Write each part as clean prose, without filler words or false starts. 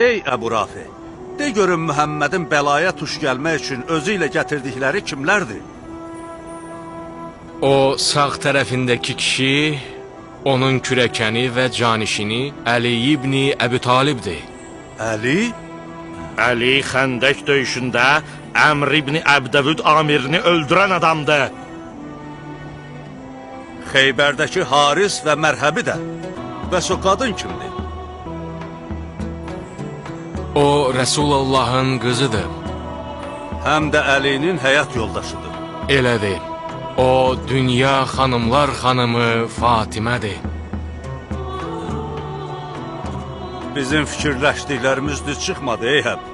Ey Əbu Rafi, de görün Mühəmmədin bəlaya tuş gəlmək üçün özü ilə gətirdikləri kimlərdir? O sağ tərəfindəki kişi, onun kürəkəni və canişini Əli ibn Əbi Talibdir. Əli? Əli Xəndək döyüşündə Əmr ibn Əbdəvüd amirini öldürən adamdır. Xeybərdəki Haris və Mərhəbi də. Bəs o qadın kimdir? O, Rəsulullahın qızıdır. Həm də Əlinin həyat yoldaşıdır. Elədir. O, dünya xanımlar xanımı Fatimədir. Bizim fikirləşdiklərimiz düz çıxmadı, ey Həb.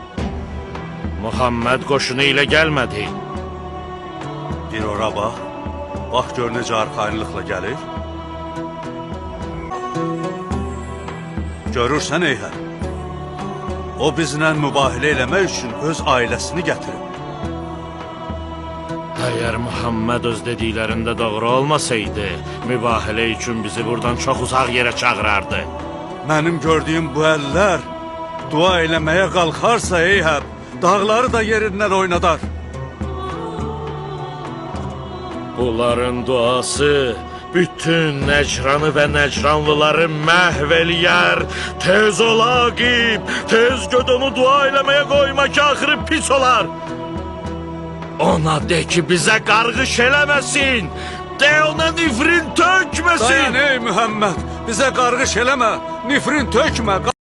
Muhammed qoşunu ilə gəlmədi. Bir ora bax. Bax gör necə arxayınlıqla gəlir. Görürsən, ey Həb. O bizlə mübahilə eləmək üçün öz ailəsini gətirib. Əgər Muhammed öz dediklərində doğru olmasaydı, mübahilə üçün bizi buradan çox uzaq yerə çağırardı. Mənim gördüyüm bu əllər dua eləməyə qalxarsa, ey Həb, dağları da yerindən oynadar. Bunların duası bütün Nəcranı və Nəcranlıları məhv eləyər. Tez ol Aqib, tez göd onu dua eləməyə qoyma ki, axırı pis olar. Ona de ki, bizə qarğış eləməsin. De ona nifrin tökməsin. Dayan ey Mühəmməd, bizə qarğış eləmə, nifrin tökmə.